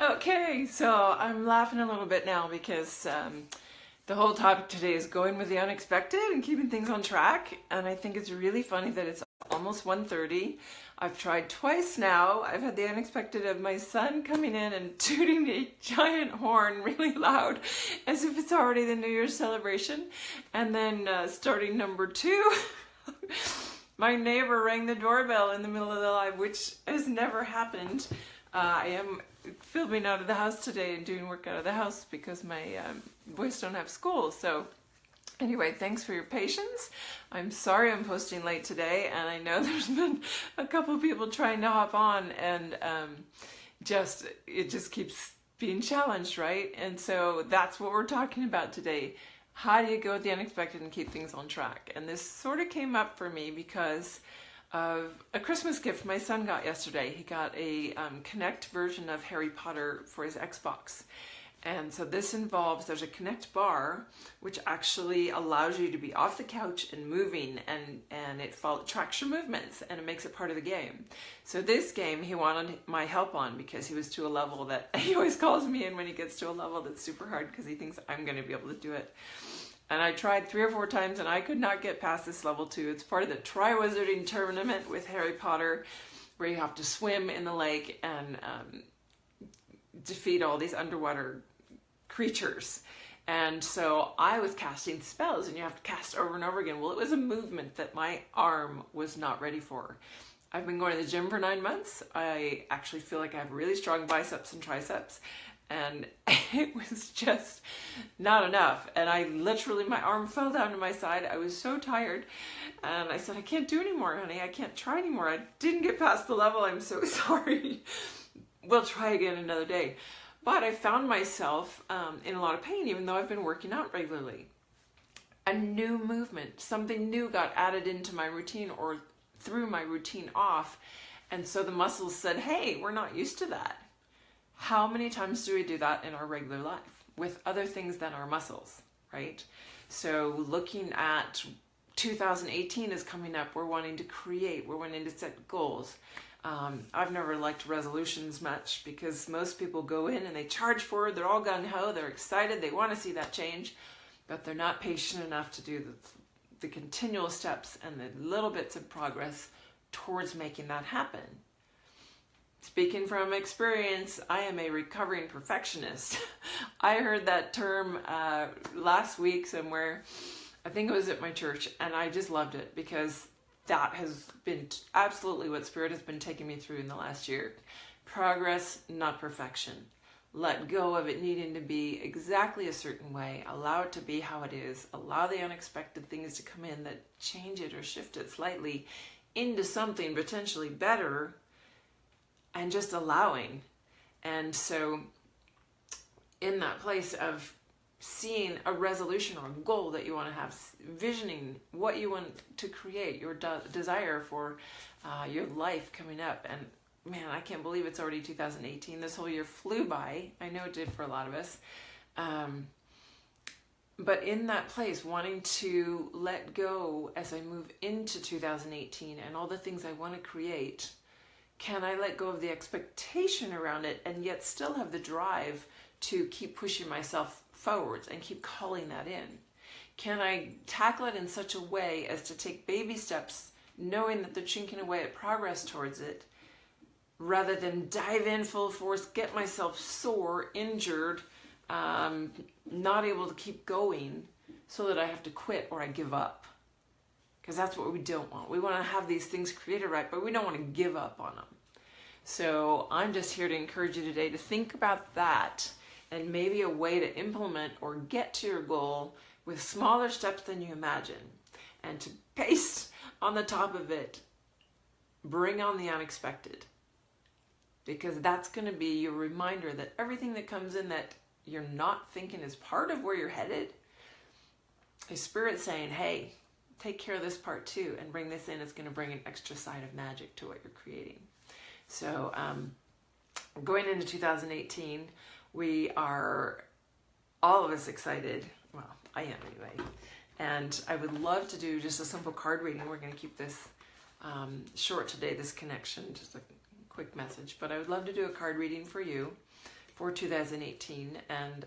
Okay, so I'm laughing a little bit now because the whole topic today is going with the unexpected and keeping things on track. And I think it's really funny that it's almost 1:30. I've tried twice now. I've had the unexpected of my son coming in and tooting a giant horn really loud as if it's already the New Year's celebration. And then starting number two, my neighbor rang the doorbell in the middle of the live, which has never happened. I am filming out of the house today and doing work out of the house because my boys don't have school. So anyway, thanks for your patience. I'm sorry I'm posting late today, and I know there's been a couple of people trying to hop on, and it just keeps being challenged, right? And so that's what we're talking about today. How do you go with the unexpected and keep things on track? And this sort of came up for me because of a Christmas gift my son got yesterday. He got a Connect version of Harry Potter for his Xbox. And so this involves, there's a Connect bar, which actually allows you to be off the couch and moving, and it tracks your movements, and it makes it part of the game. So this game he wanted my help on because he was to a level that he always calls me in when he gets to a level that's super hard because he thinks I'm going to be able to do it. And I tried 3 or 4 times and I could not get past this level 2. It's part of the Tri-Wizarding tournament with Harry Potter, where you have to swim in the lake and defeat all these underwater creatures. And so I was casting spells, and you have to cast over and over again. Well, it was a movement that my arm was not ready for. I've been going to the gym for 9 months. I actually feel like I have really strong biceps and triceps. And it was just not enough. And I literally, my arm fell down to my side. I was so tired. And I said, I can't do anymore, honey. I can't try anymore. I didn't get past the level. I'm so sorry. We'll try again another day. But I found myself in a lot of pain, even though I've been working out regularly. A new movement, something new got added into my routine or threw my routine off. And so the muscles said, hey, we're not used to that. How many times do we do that in our regular life with other things than our muscles, right? So looking at 2018 is coming up. We're wanting to create. We're wanting to set goals. I've never liked resolutions much because most people go in and they charge forward. They're all gung-ho. They're excited. They want to see that change, but they're not patient enough to do the continual steps and the little bits of progress towards making that happen. Speaking from experience, I am a recovering perfectionist. I heard that term last week somewhere. I think it was at my church, and I just loved it because that has been absolutely what Spirit has been taking me through in the last year. Progress, not perfection. Let go of it needing to be exactly a certain way. Allow it to be how it is. Allow the unexpected things to come in that change it or shift it slightly into something potentially better. And just allowing. And so in that place of seeing a resolution or a goal that you want to have, visioning what you want to create, your desire for your life coming up. And man, I can't believe it's already 2018. This whole year flew by. I know it did for a lot of us. But in that place, wanting to let go as I move into 2018 and all the things I want to create, can I let go of the expectation around it and yet still have the drive to keep pushing myself forwards and keep calling that in? Can I tackle it in such a way as to take baby steps, knowing that they're chinking away at progress towards it, rather than dive in full force, get myself sore, injured, not able to keep going so that I have to quit or I give up? Because that's what we don't want. We want to have these things created right, but we don't want to give up on them. So I'm just here to encourage you today to think about that and maybe a way to implement or get to your goal with smaller steps than you imagine. And to paste on the top of it, bring on the unexpected. Because that's going to be your reminder that everything that comes in that you're not thinking is part of where you're headed, is Spirit saying, hey, take care of this part too and bring this in. It's going to bring an extra side of magic to what you're creating. So going into 2018, we are all of us excited. Well, I am anyway. And I would love to do just a simple card reading. We're going to keep this short today, this connection, just a quick message. But I would love to do a card reading for you for 2018, and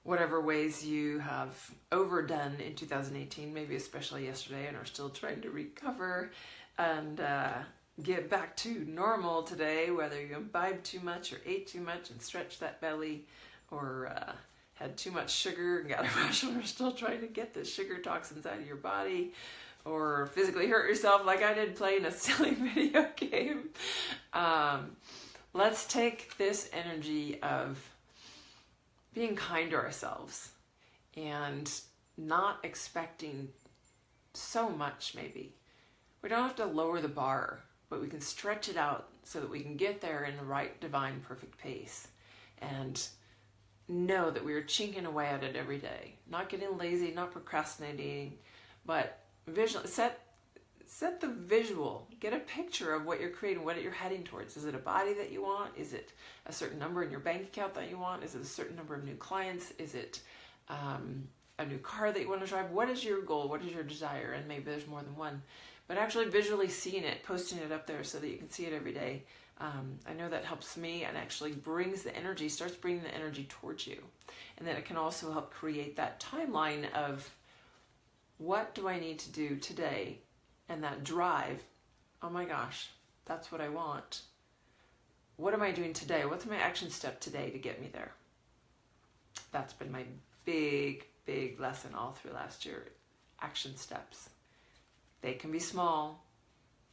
whatever ways you have overdone in 2018, maybe especially yesterday, and are still trying to recover and get back to normal today, whether you imbibed too much or ate too much and stretched that belly, or had too much sugar and got a rush and are still trying to get the sugar toxins out of your body, or physically hurt yourself like I did playing a silly video game. Let's take this energy of being kind to ourselves and not expecting so much, maybe. We don't have to lower the bar, but we can stretch it out so that we can get there in the right, divine, perfect pace. And know that we are chinking away at it every day. Not getting lazy, not procrastinating, but set the visual. Get a picture of what you're creating, what you're heading towards. Is it a body that you want? Is it a certain number in your bank account that you want? Is it a certain number of new clients? Is it a new car that you want to drive? What is your goal? What is your desire? And maybe there's more than one. But actually visually seeing it, posting it up there so that you can see it every day. I know that helps me and actually brings the energy, starts bringing the energy towards you. And then it can also help create that timeline of what do I need to do today? And that drive, oh my gosh, that's what I want. What am I doing today? What's my action step today to get me there? That's been my big, big lesson all through last year. Action steps. They can be small,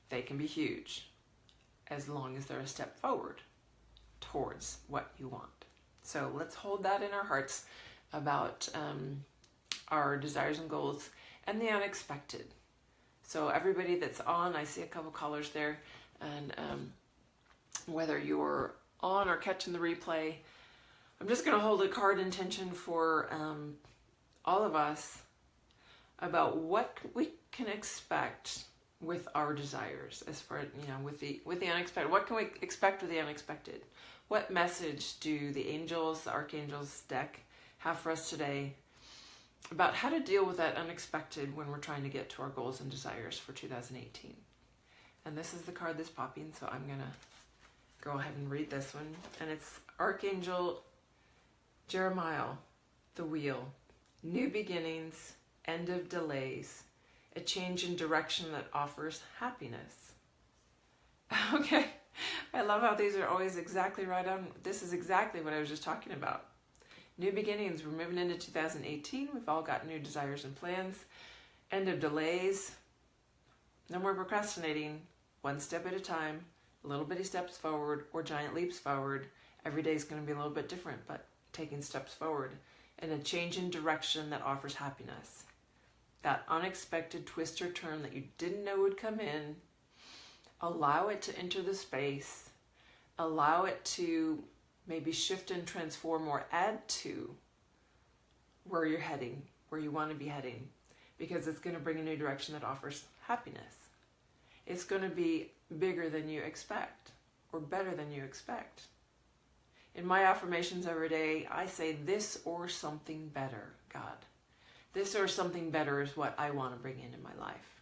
they can be huge, as long as they're a step forward towards what you want. So let's hold that in our hearts about our desires and goals and the unexpected. So everybody that's on, I see a couple callers there, and whether you're on or catching the replay, I'm just going to hold a card intention for all of us about what we can expect with our desires, as far with the unexpected. What can we expect with the unexpected? What message do the angels, the archangels deck have for us today about how to deal with that unexpected when we're trying to get to our goals and desires for 2018? And this is the card that's popping, so I'm gonna go ahead and read this one. And it's Archangel Jeremiah, the wheel. New beginnings, end of delays, a change in direction that offers happiness. Okay, I love how these are always exactly right on. This is exactly what I was just talking about. New beginnings, we're moving into 2018. We've all got new desires and plans. End of delays. No more procrastinating. One step at a time, little bitty steps forward or giant leaps forward. Every day is going to be a little bit different, but taking steps forward. And a change in direction that offers happiness. That unexpected twist or turn that you didn't know would come in. Allow it to enter the space. Allow it to maybe shift and transform or add to where you're heading, where you want to be heading, because it's going to bring a new direction that offers happiness. It's going to be bigger than you expect or better than you expect. In my affirmations every day, I say this or something better, God. This or something better is what I want to bring in my life.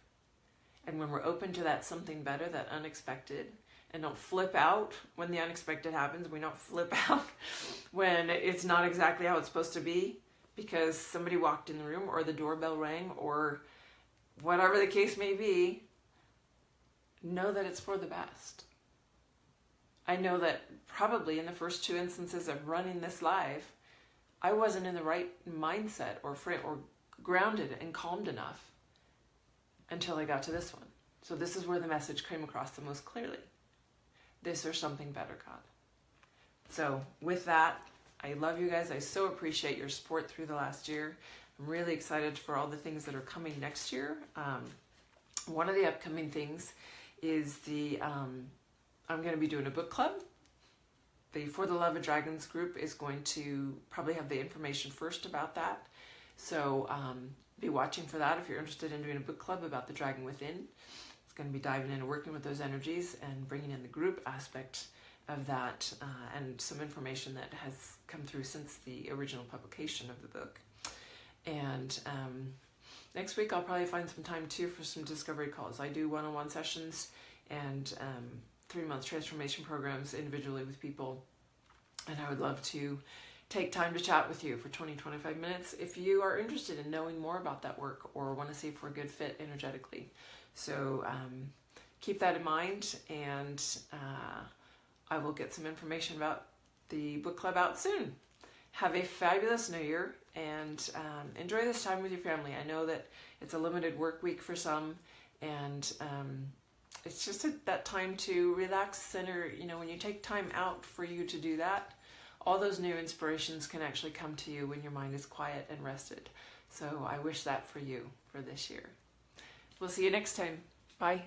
And when we're open to that something better, that unexpected, and don't flip out when the unexpected happens. We don't flip out when it's not exactly how it's supposed to be because somebody walked in the room or the doorbell rang or whatever the case may be. Know that it's for the best. I know that probably in the first two instances of running this live, I wasn't in the right mindset or grounded and calmed enough until I got to this one. So this is where the message came across the most clearly. This or something better, God. So with that, I love you guys. I so appreciate your support through the last year. I'm really excited for all the things that are coming next year. One of the upcoming things is I'm going to be doing a book club. The For the Love of Dragons group is going to probably have the information first about that. So be watching for that if you're interested in doing a book club about the Dragon Within. Going to be diving into working with those energies and bringing in the group aspect of that and some information that has come through since the original publication of the book. And next week I'll probably find some time too for some discovery calls. I do one-on-one sessions and 3-month transformation programs individually with people And I would love to take time to chat with you for 20-25 minutes if you are interested in knowing more about that work or want to see if we're a good fit energetically. So keep that in mind, and I will get some information about the book club out soon. Have a fabulous New Year, and enjoy this time with your family. I know that it's a limited work week for some, and it's just that time to relax, center. You know, when you take time out for you to do that, all those new inspirations can actually come to you when your mind is quiet and rested. So I wish that for you for this year. We'll see you next time. Bye.